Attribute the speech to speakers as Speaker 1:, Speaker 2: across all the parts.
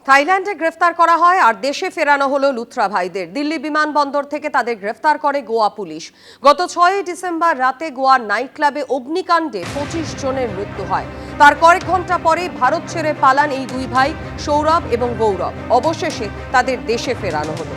Speaker 1: থাইল্যান্ডে গ্রেফতার করা হয় আর দেশে ফেরানো হলো লুথরা ভাইদের। দিল্লি বিমানবন্দর থেকে তাদের গ্রেফতার করে গোয়া পুলিশ। গত 6 ডিসেম্বর রাতে গোয়ার নাইট ক্লাবে অগ্নিকাণ্ডে 25 জনের মৃত্যু হয়। তার কয়েক ঘন্টা পরে ভারত ছেড়ে পালান এই দুই ভাই সৌরভ এবং গৌরব। অবশেষে তাদের দেশে ফেরানো হলো।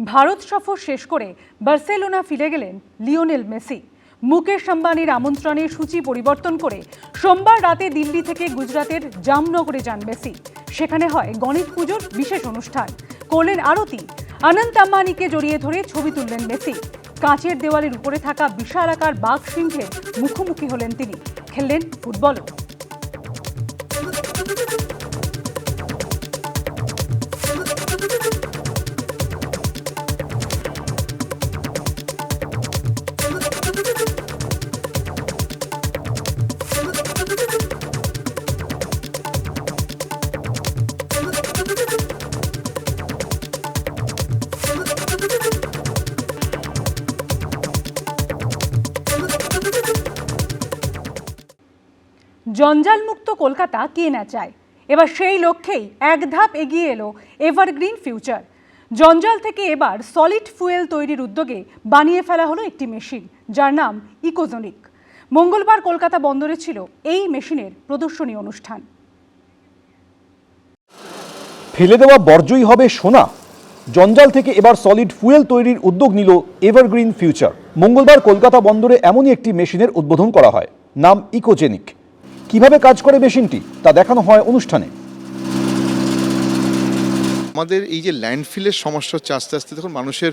Speaker 2: ভারত সফর শেষ করে বার্সেলোনা ফিরে গেলেন লিওনেল মেসি। মুকেশ আম্বানির আমন্ত্রণে সূচি পরিবর্তন করে সোমবার রাতে দিল্লি থেকে গুজরাতের জামনগরে যান মেসি। সেখানে হয় গণেশ পুজোর বিশেষ অনুষ্ঠান, করলেন আরতি। অনন্ত আম্বানিকে জড়িয়ে ধরে ছবি তুললেন মেসি। কাঁচের দেওয়ালের উপরে থাকা বিশাল আকার বাঘ সিংহের মুখোমুখি হলেন তিনি। খেললেন ফুটবলও। জঞ্জালমুক্ত কলকাতা কে না চায়? এবার সেই লক্ষ্যেই এক ধাপ এগিয়ে এলো এভারগ্রিন ফিউচার। জঞ্জাল থেকে এবার সলিড ফুয়েল তৈরির উদ্যোগে বানিয়ে ফেলা হলো একটি মেশিন, যার নাম ইকোজনিক। মঙ্গলবার কলকাতা বন্দরে ছিল এই মেশিনের প্রদর্শনী অনুষ্ঠান।
Speaker 3: ফেলে দেওয়া বর্জ্যই হবে সোনা। জঞ্জাল থেকে এবার সলিড ফুয়েল তৈরির উদ্যোগ নিল এভারগ্রিন ফিউচার। মঙ্গলবার কলকাতা বন্দরে এমনই একটি মেশিনের উদ্বোধন করা হয়, নাম ইকোজেনিক। কিভাবে কাজ করে মেশিনটি তা দেখানো হয় অনুষ্ঠানে।
Speaker 4: আমাদের এই যে ল্যান্ডফিলের সমস্যা হচ্ছে, আস্তে আস্তে তখন মানুষের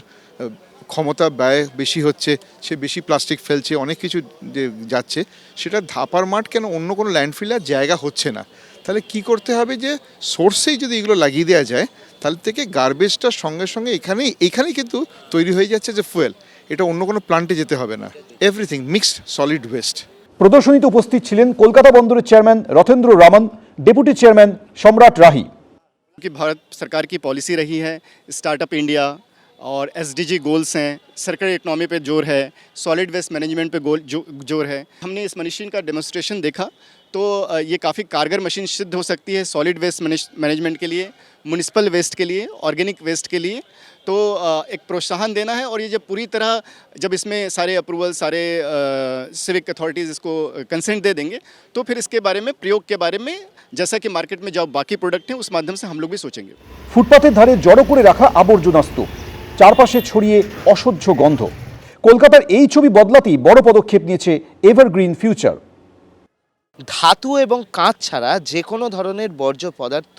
Speaker 4: ক্ষমতা ব্যয় বেশি হচ্ছে, সে বেশি প্লাস্টিক ফেলছে, অনেক কিছু যাচ্ছে, সেটা ধাপার মাঠ কেন অন্য কোনো ল্যান্ডফিলে আর জায়গা হচ্ছে না। তাহলে কি করতে হবে যে সোর্সেই যদি এগুলো লাগিয়ে দেওয়া যায়, তাহলে থেকে গার্বেজটার সঙ্গে সঙ্গে এখানেই কিন্তু তৈরি হয়ে যাচ্ছে যে ফুয়েল। এটা অন্য কোনো প্লান্টে যেতে হবে না, এভরিথিং মিক্সড সলিড ওয়েস্ট।
Speaker 3: প্রদর্শনীতে উপস্থিত ছিলেন কলকাতা বন্দরের চেয়ারম্যান রথেন্দ্র রামন, ডেপুটি চেয়ারম্যান সম্রাট রাহি।
Speaker 5: कि भारत सरकार की पॉलिसी रही है, स्टार्टअप इंडिया और एसडीजी गोल्स हैं, सर्कुलर इकोनॉमी पे जोर है, सॉलिड वेस्ट मैनेजमेंट पे जोर है। हमने इस मशीन का डेमोन्स्ट्रेशन देखा तो ये काफ़ी कारगर मशीन सिद्ध हो सकती है सॉलिड वेस्ट मैनेजमेंट के लिए, म्युनिसिपल वेस्ट के लिए, ऑर्गेनिक वेस्ट के लिए। तो एक प्रोत्साहन देना है और ये जब पूरी तरह जब इसमें सारे अप्रूवल, सारे सिविक अथॉरिटीज़ इसको कंसेंट दे देंगे तो फिर इसके बारे में, प्रयोग के बारे में, जैसा कि मार्केट में जो बाकी प्रोडक्ट हैं उस माध्यम से हम लोग भी सोचेंगे।
Speaker 3: ফুটপাতের ধারে জড়ো করে রাখা আবর্জনা স্তূপ, চারপাশে ছড়িয়ে অসহ্য গন্ধ। কলকাতার এই ছবি বদলাতেই বড় পদক্ষেপ নিয়েছে এভারগ্রিন ফিউচার।
Speaker 6: ধাতু এবং কাঁচ ছাড়া যে কোনো ধরনের বর্জ্য পদার্থ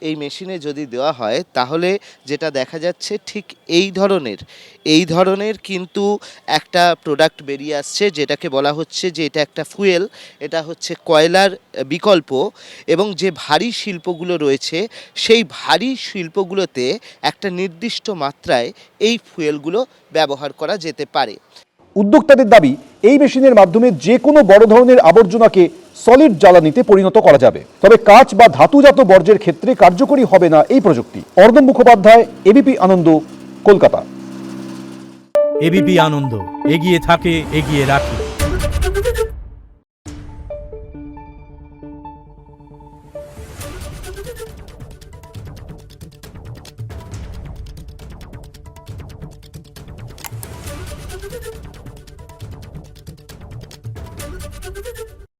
Speaker 6: এই মেশিনে যদি দেওয়া হয়, তাহলে যেটা দেখা যাচ্ছে ঠিক এই ধরনের কিন্তু একটা প্রোডাক্ট বেরিয়ে আসছে, যেটাকে বলা হচ্ছে যে এটা একটা ফুয়েল, এটা হচ্ছে কয়লার বিকল্প। এবং যে ভারী শিল্পগুলো রয়েছে, সেই ভারী শিল্পগুলোতে একটা নির্দিষ্ট মাত্রায় এই ফুয়েলগুলো ব্যবহার করা যেতে পারে।
Speaker 3: উদ্যোক্তাদের দাবি, এই মেশিনের মাধ্যমে যে কোনো বড় ধরনের আবর্জনাকে সলিড জ্বালানিতে পরিণত করা যাবে। তবে কাঁচ বা ধাতুজাত বর্জ্যের ক্ষেত্রে কার্যকরী হবে না এই প্রযুক্তি। অর্ণব মুখোপাধ্যায়, এবিপি আনন্দ, কলকাতা।
Speaker 7: এবিপি আনন্দ, এগিয়ে থাকে, এগিয়ে রাখে।